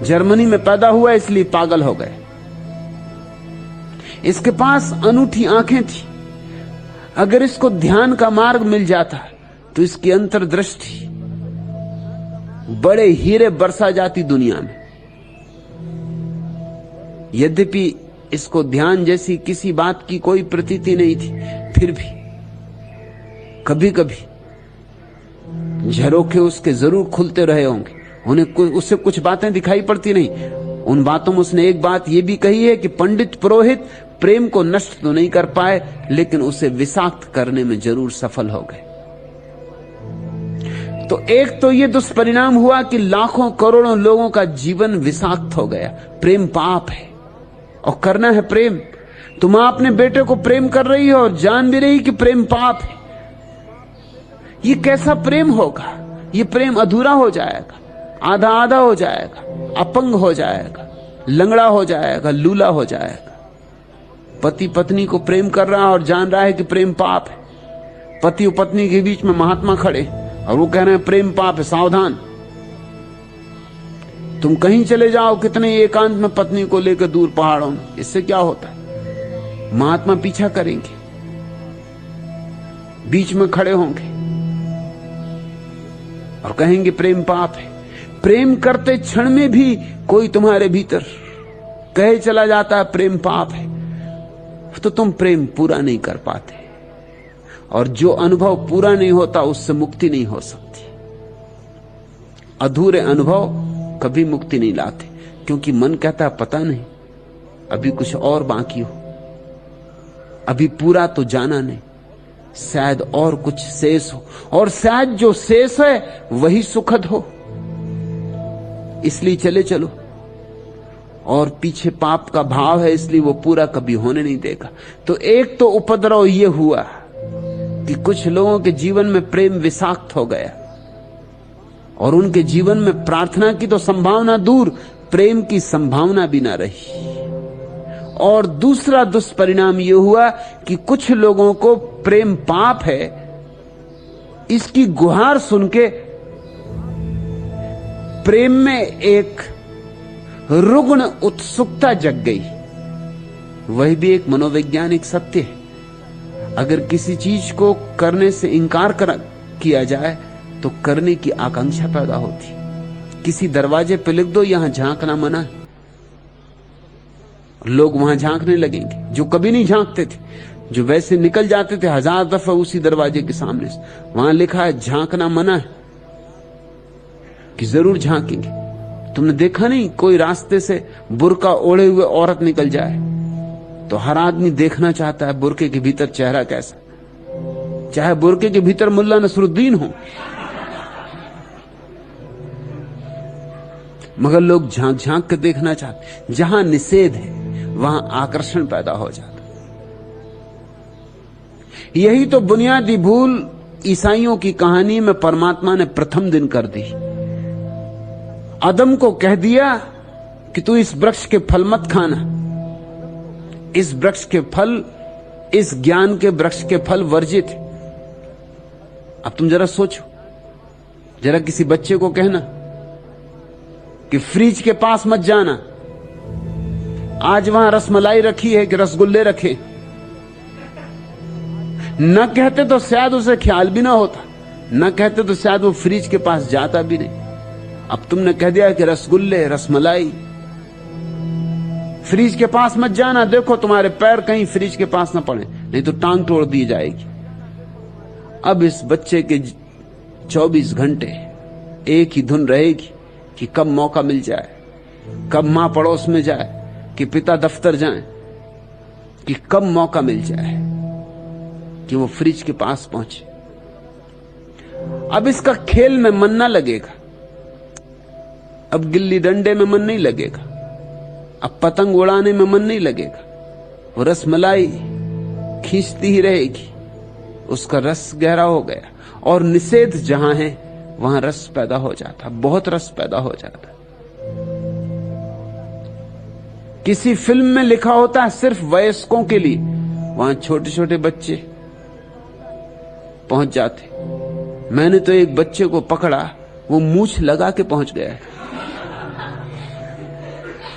जर्मनी में पैदा हुआ इसलिए पागल हो गए। इसके पास अनूठी आंखें थी। अगर इसको ध्यान का मार्ग मिल जाता तो इसकी अंतर्दृष्टि बड़े हीरे बरसा जाती दुनिया में। यद्यपि इसको ध्यान जैसी किसी बात की कोई प्रतीति नहीं थी, फिर भी कभी कभी झरोखे उसके जरूर खुलते रहे होंगे। उन्हें उससे कुछ बातें दिखाई पड़ती नहीं। उन बातों में उसने एक बात यह भी कही है कि पंडित पुरोहित प्रेम को नष्ट तो नहीं कर पाए, लेकिन उसे विषाक्त करने में जरूर सफल हो गए। तो एक तो यह दुष्परिणाम हुआ कि लाखों करोड़ों लोगों का जीवन विषाक्त हो गया। प्रेम पाप है और करना है प्रेम। तुम अपने बेटे को प्रेम कर रही हो और जान भी रही कि प्रेम पाप है। ये कैसा प्रेम होगा? ये प्रेम अधूरा हो जाएगा, आधा आधा हो जाएगा, अपंग हो जाएगा। लंगड़ा हो जाएगा, लूला हो जाएगा। पति पत्नी को प्रेम कर रहा है और जान रहा है कि प्रेम पाप है। पति और पत्नी के बीच में महात्मा खड़े और वो कह रहे हैं प्रेम पाप है, सावधान। तुम कहीं चले जाओ, कितने एकांत में पत्नी को लेकर दूर पहाड़ों में, इससे क्या होता है? महात्मा पीछा करेंगे, बीच में खड़े होंगे और कहेंगे प्रेम पाप है। प्रेम करते क्षण में भी कोई तुम्हारे भीतर कहे चला जाता है प्रेम पाप है, तो तुम प्रेम पूरा नहीं कर पाते, और जो अनुभव पूरा नहीं होता उससे मुक्ति नहीं हो सकती। अधूरे अनुभव कभी मुक्ति नहीं लाते, क्योंकि मन कहता पता नहीं, अभी कुछ और बाकी हो, अभी पूरा तो जाना नहीं, शायद और कुछ शेष हो, और शायद जो शेष है वही सुखद हो। इसलिए चले चलो, और पीछे पाप का भाव है, इसलिए वो पूरा कभी होने नहीं देगा। तो एक तो उपद्रव ये हुआ कि कुछ लोगों के जीवन में प्रेम विषाक्त हो गया, और उनके जीवन में प्रार्थना की तो संभावना दूर, प्रेम की संभावना भी ना रही। और दूसरा दुष्परिणाम यह हुआ कि कुछ लोगों को प्रेम पाप है, इसकी गुहार सुन के प्रेम में एक रुग्ण उत्सुकता जग गई। वह भी एक मनोवैज्ञानिक सत्य है। अगर किसी चीज को करने से इंकार किया जाए तो करने की आकांक्षा पैदा होती। किसी दरवाजे पे लिख दो यहां झांकना मना है, लोग वहां झांकने लगेंगे, जो कभी नहीं झांकते थे, जो वैसे निकल जाते थे 1000 दफा उसी दरवाजे के सामने से। वहां लिखा है झांकना मना है, कि जरूर झांकेंगे। तुमने देखा नहीं, कोई रास्ते से बुर्का ओढ़े हुए औरत निकल जाए तो हर आदमी देखना चाहता है बुर्के के भीतर चेहरा कैसा, चाहे बुर्के के भीतर मुल्ला नसरुद्दीन हो, मगर लोग झांक झांक के देखना चाहते। जहां निषेध है वहां आकर्षण पैदा हो जाता। यही तो बुनियादी भूल ईसाइयों की कहानी में परमात्मा ने प्रथम दिन कर दी। आदम को कह दिया कि तू इस वृक्ष के फल मत खाना, इस वृक्ष के फल, इस ज्ञान के वृक्ष के फल वर्जित। अब तुम जरा सोचो, जरा किसी बच्चे को कहना कि फ्रिज के पास मत जाना, आज वहां रसमलाई रखी है कि रसगुल्ले रखे, न कहते तो शायद उसे ख्याल भी ना होता, न कहते तो शायद वो फ्रिज के पास जाता भी नहीं। अब तुमने कह दिया कि रसगुल्ले, रसमलाई, फ्रिज के पास मत जाना, देखो तुम्हारे पैर कहीं फ्रिज के पास ना पड़े, नहीं तो टांग तोड़ दी जाएगी। अब इस बच्चे के 24 घंटे एक ही धुन रहेगी कि कब मौका मिल जाए, कब मां पड़ोस में जाए, कि पिता दफ्तर जाएं, कि कब मौका मिल जाए कि वो फ्रिज के पास पहुंचे। अब इसका खेल में मन ना लगेगा, अब गिल्ली डंडे में मन नहीं लगेगा, अब पतंग उड़ाने में मन नहीं लगेगा, वो रसमलाई खींचती ही रहेगी, उसका रस गहरा हो गया। और निषेध जहां है वहां रस पैदा हो जाता, बहुत रस पैदा हो जाता। किसी फिल्म में लिखा होता है सिर्फ वयस्कों के लिए, वहां छोटे छोटे बच्चे पहुंच जाते। मैंने तो एक बच्चे को पकड़ा, वो मूछ लगा के पहुंच गया है।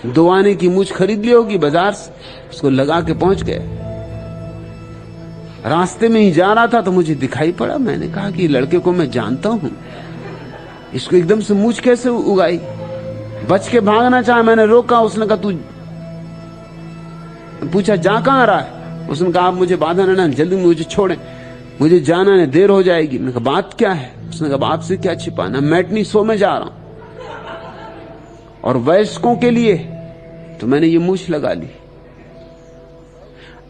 2 आने की मूछ खरीद ली होगी बाजार से, उसको लगा के पहुंच गया। रास्ते में ही जा रहा था तो मुझे दिखाई पड़ा, मैंने कहा कि लड़के को मैं जानता हूं, इसको एकदम से मूछ कैसे उगाई। बच के भागना चाहा, मैंने रोका, उसने कहा तू, पूछा जा कहां रहा है, उसने कहा आप मुझे बाधा ना, जल्दी मुझे छोड़ें, मुझे जाना है, देर हो जाएगी। मैंने कहा बात क्या है, उसने कहा आपसे क्या छिपाना, मैटनी शो में जा रहा हूं, और वयस्कों के लिए तो मैंने ये मूछ लगा ली।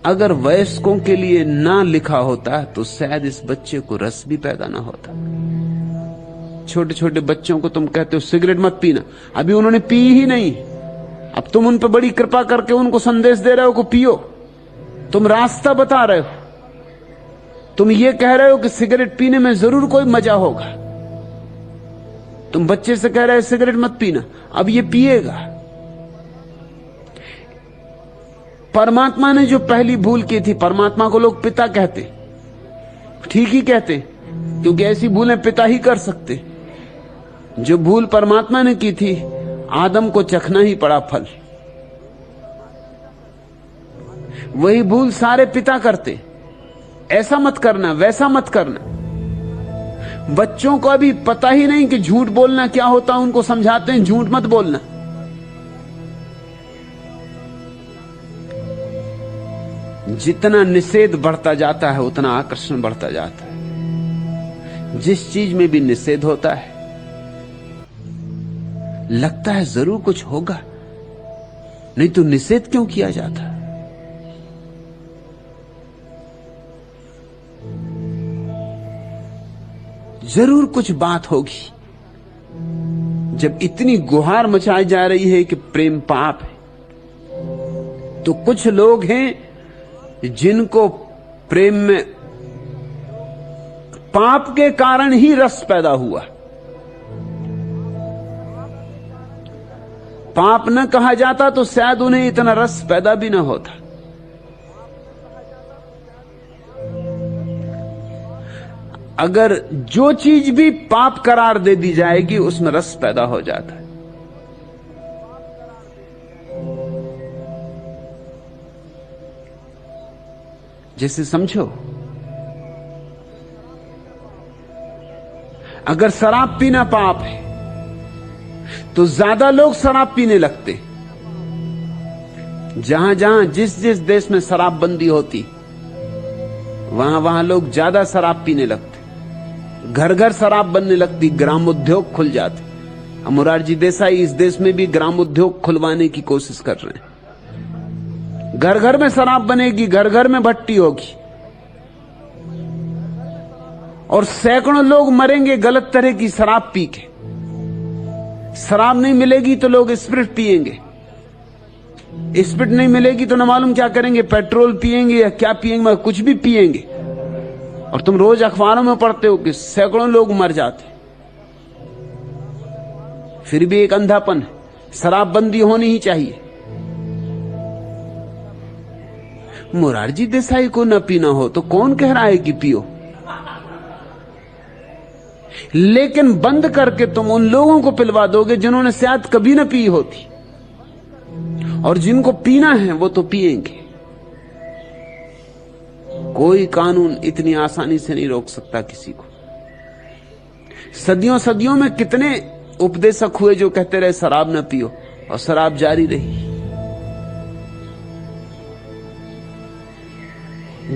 अगर वयस्कों के लिए ना लिखा होता तो शायद इस बच्चे को रस भी पैदा ना होता। छोटे छोटे बच्चों को तुम कहते हो सिगरेट मत पीना, अभी उन्होंने पी ही नहीं, अब तुम उन पर बड़ी कृपा करके उनको संदेश दे रहे हो कि पियो। तुम रास्ता बता रहे हो, तुम ये कह रहे हो कि सिगरेट पीने में जरूर कोई मजा होगा। तुम बच्चे से कह रहे हो सिगरेट मत पीना, अब ये पिएगा। परमात्मा ने जो पहली भूल की थी, परमात्मा को लोग पिता कहते, ठीक ही कहते, क्योंकि ऐसी भूलें पिता ही कर सकते। जो भूल परमात्मा ने की थी, आदम को चखना ही पड़ा फल। वही भूल सारे पिता करते, ऐसा मत करना, वैसा मत करना। बच्चों को अभी पता ही नहीं कि झूठ बोलना क्या होता, उनको समझाते हैं झूठ मत बोलना। जितना निषेध बढ़ता जाता है उतना आकर्षण बढ़ता जाता है। जिस चीज में भी निषेध होता है लगता है जरूर कुछ होगा, नहीं तो निषेध क्यों किया जाता। जरूर कुछ बात होगी। जब इतनी गुहार मचाई जा रही है कि प्रेम पाप है, तो कुछ लोग हैं जिनको प्रेम में पाप के कारण ही रस पैदा हुआ। पाप न कहा जाता तो शायद उन्हें इतना रस पैदा भी न होता। अगर जो चीज भी पाप करार दे दी जाएगी उसमें रस पैदा हो जाता है। जैसे समझो, अगर शराब पीना पाप है तो ज्यादा लोग शराब पीने लगते। जहां जहां जिस जिस देश में शराबबंदी होती वहां वहां लोग ज्यादा शराब पीने लगते, घर घर शराब बनने लगती, ग्राम उद्योग खुल जाते। अब मोरारजी देसाई इस देश में भी ग्राम उद्योग खुलवाने की कोशिश कर रहे हैं। घर घर में शराब बनेगी, घर घर में भट्टी होगी और सैकड़ों लोग मरेंगे गलत तरह की शराब पी के। शराब नहीं मिलेगी तो लोग स्पिरिट पिएंगे, स्पिरिट नहीं मिलेगी तो न मालूम क्या करेंगे, पेट्रोल पिएंगे या क्या पिएंगे, मगर कुछ भी पिएंगे। और तुम रोज अखबारों में पढ़ते हो कि सैकड़ों लोग मर जाते। फिर भी एक अंधापन है, शराबबंदी होनी ही चाहिए। मोरारजी देसाई को न पीना हो तो कौन कह रहा है कि पियो, लेकिन बंद करके तुम उन लोगों को पिलवा दोगे जिन्होंने शायद कभी न पी होती, और जिनको पीना है वो तो पिएंगे। कोई कानून इतनी आसानी से नहीं रोक सकता किसी को। सदियों सदियों में कितने उपदेशक हुए जो कहते रहे शराब न पियो, और शराब जारी रही।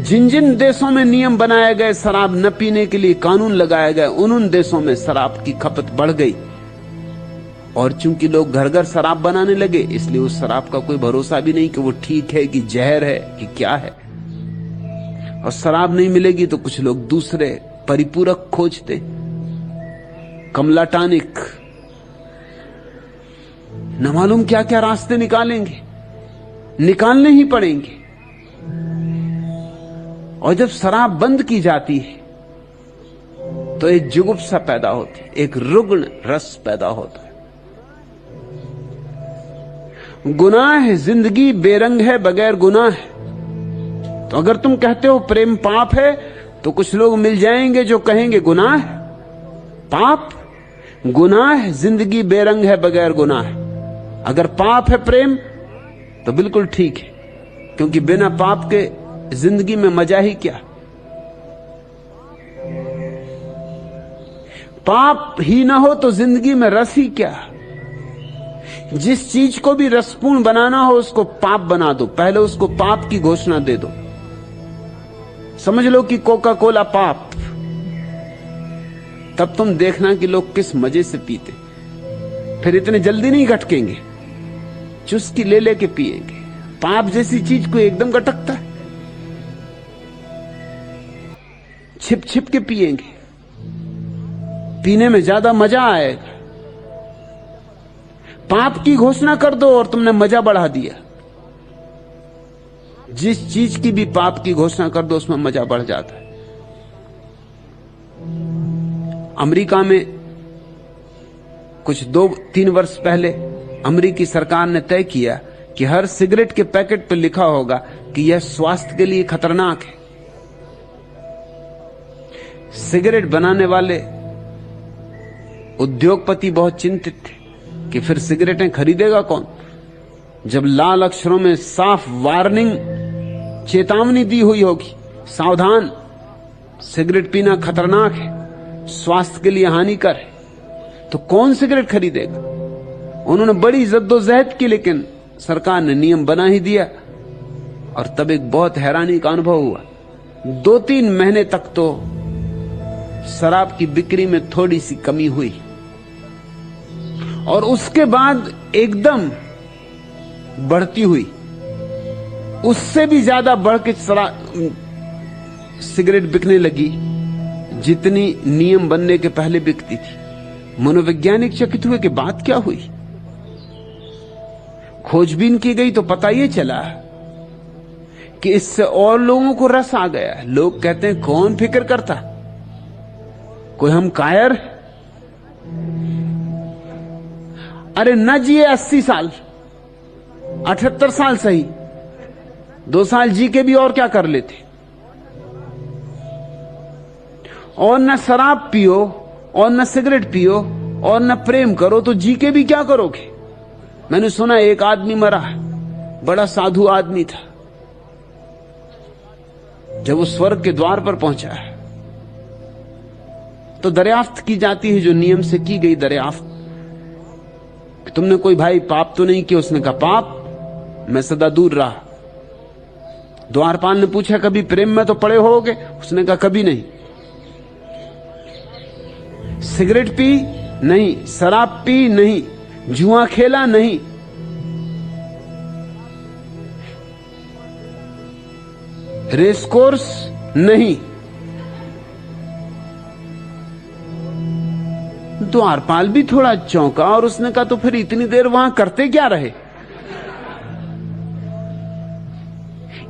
जिन जिन देशों में नियम बनाए गए शराब न पीने के लिए, कानून लगाए गए, उन देशों में शराब की खपत बढ़ गई। और चूंकि लोग घर घर शराब बनाने लगे, इसलिए उस शराब का कोई भरोसा भी नहीं कि वो ठीक है कि जहर है कि क्या है। और शराब नहीं मिलेगी तो कुछ लोग दूसरे परिपूरक खोजते, कमला टॉनिक, न मालूम क्या क्या रास्ते निकालेंगे, निकालने ही पड़ेंगे। और जब शराब बंद की जाती है तो एक जुगुप्सा पैदा होती है, एक रुग्ण रस पैदा होता है। गुनाह है, जिंदगी बेरंग है बगैर गुनाह है। तो अगर तुम कहते हो प्रेम पाप है, तो कुछ लोग मिल जाएंगे जो कहेंगे गुनाह है, पाप, गुनाह है, जिंदगी बेरंग है बगैर गुनाह है। अगर पाप है प्रेम तो बिल्कुल ठीक है, क्योंकि बिना पाप के जिंदगी में मजा ही क्या। पाप ही ना हो तो जिंदगी में रस ही क्या। जिस चीज को भी रसपूर्ण बनाना हो उसको पाप बना दो, पहले उसको पाप की घोषणा दे दो। समझ लो कि कोका कोला पाप, तब तुम देखना कि लोग किस मजे से पीते। फिर इतने जल्दी नहीं गटकेंगे, चुस्की ले लेके पिएंगे। पाप जैसी चीज को एकदम गटकता है, छिप छिप के पिएंगे, पीने में ज्यादा मजा आएगा। पाप की घोषणा कर दो और तुमने मजा बढ़ा दिया। जिस चीज की भी पाप की घोषणा कर दो उसमें मजा बढ़ जाता है। अमेरिका में कुछ 2-3 वर्ष पहले अमेरिकी सरकार ने तय किया कि हर सिगरेट के पैकेट पर लिखा होगा कि यह स्वास्थ्य के लिए खतरनाक है। सिगरेट बनाने वाले उद्योगपति बहुत चिंतित थे कि फिर सिगरेटें खरीदेगा कौन, जब लाल अक्षरों में साफ वार्निंग, चेतावनी दी हुई होगी, सावधान, सिगरेट पीना खतरनाक है, स्वास्थ्य के लिए हानिकर है, तो कौन सिगरेट खरीदेगा। उन्होंने बड़ी जद्दोजहद की, लेकिन सरकार ने नियम बना ही दिया। और तब एक बहुत हैरानी का अनुभव हुआ। 2-3 महीने तक तो शराब की बिक्री में थोड़ी सी कमी हुई, और उसके बाद एकदम बढ़ती हुई, उससे भी ज्यादा बढ़ के सिगरेट बिकने लगी जितनी नियम बनने के पहले बिकती थी। मनोवैज्ञानिक चकित हुए कि बात क्या हुई। खोजबीन की गई तो पता यह चला कि इससे और लोगों को रस आ गया। लोग कहते हैं कौन फिक्र करता, कोई हम कायर। अरे न जिए 80 साल, 78 साल सही, 2 साल जी के भी और क्या कर लेते। और न शराब पियो और न सिगरेट पियो और न प्रेम करो तो जी के भी क्या करोगे। मैंने सुना एक आदमी मरा, बड़ा साधु आदमी था। जब वो स्वर्ग के द्वार पर पहुंचा तो दरियाफ्त की जाती है, जो नियम से की गई दरियाफ्त, कि तुमने कोई भाई पाप तो नहीं किया। उसने कहा पाप, मैं सदा दूर रहा। द्वारपाल ने पूछा कभी प्रेम में तो पड़े होगे। उसने कहा कभी नहीं। सिगरेट पी नहीं, शराब पी नहीं, जुआ खेला नहीं, रेस कोर्स नहीं। द्वारपाल भी थोड़ा चौंका और उसने कहा तो फिर इतनी देर वहां करते क्या रहे,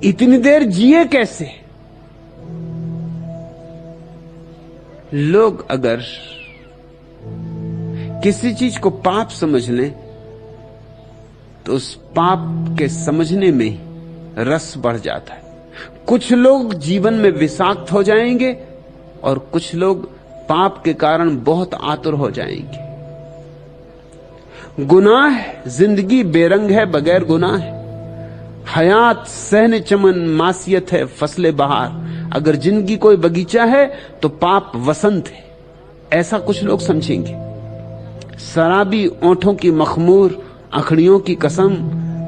इतनी देर जिए कैसे। लोग अगर किसी चीज को पाप समझ लें तो उस पाप के समझने में रस बढ़ जाता है। कुछ लोग जीवन में विषाक्त हो जाएंगे और कुछ लोग पाप के कारण बहुत आतुर हो जाएंगे। गुनाह जिंदगी बेरंग है बगैर गुनाह है, हयात सहन चमन मासियत है फसले बहार। अगर जिंदगी कोई बगीचा है तो पाप वसंत है, ऐसा कुछ लोग समझेंगे। शराबी ओंठों की मखमूर अखड़ियों की कसम,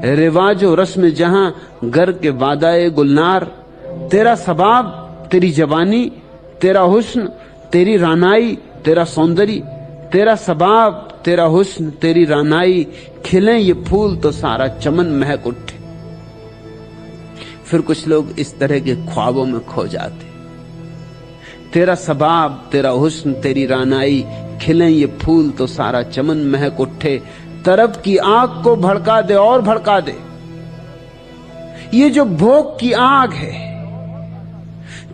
रिवाजो रस्म जहां घर के वादाए गुलनार। तेरा सबाब तेरी जवानी, तेरा हुस्न तेरी रानाई, तेरा सौंदर्य, तेरा सबाब तेरा हुस्न तेरी रानाई। खिले ये फूल तो सारा चमन महक उठे। फिर कुछ लोग इस तरह के ख्वाबों में खो जाते। तेरा सबाब तेरा हुस्न तेरी रानाई, खिले ये फूल तो सारा चमन महक उठे। तरब की आग को भड़का दे और भड़का दे। ये जो भोग की आग है,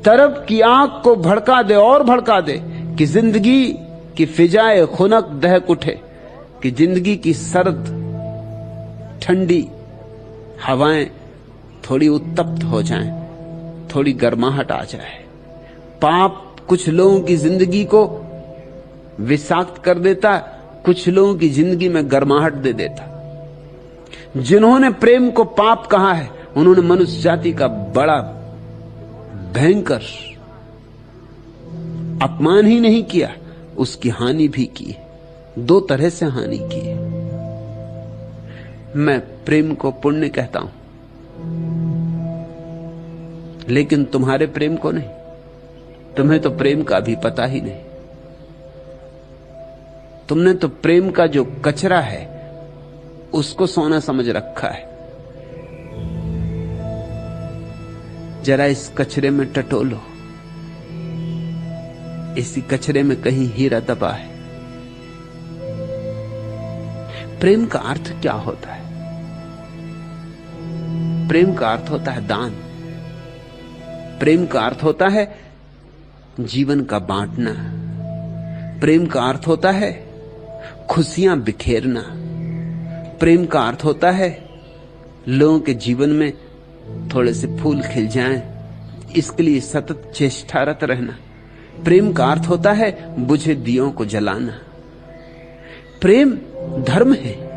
तरब की आग को भड़का दे और भड़का दे कि जिंदगी की फिजाए खुनक दहक उठे, कि जिंदगी की सर्द ठंडी हवाएं थोड़ी उत्तप्त हो जाएं, थोड़ी गर्माहट आ जाए। पाप कुछ लोगों की जिंदगी को विषाक्त कर देता, कुछ लोगों की जिंदगी में गर्माहट दे देता। जिन्होंने प्रेम को पाप कहा है उन्होंने मनुष्य जाति का बड़ा भयंकर अपमान ही नहीं किया, उसकी हानि भी की। 2 तरह से हानि की है। मैं प्रेम को पुण्य कहता हूं, लेकिन तुम्हारे प्रेम को नहीं। तुम्हें तो प्रेम का भी पता ही नहीं। तुमने तो प्रेम का जो कचरा है उसको सोना समझ रखा है। जरा इस कचरे में टटोलो, इसी कचरे में कहीं हीरा दबा है। प्रेम का अर्थ क्या होता है? प्रेम का अर्थ होता है दान। प्रेम का अर्थ होता है जीवन का बांटना। प्रेम का अर्थ होता है खुशियां बिखेरना। प्रेम का अर्थ होता है लोगों के जीवन में थोड़े से फूल खिल जाएं, इसके लिए सतत चेष्टारत रहना। प्रेम का अर्थ होता है बुझे दियों को जलाना। प्रेम धर्म है।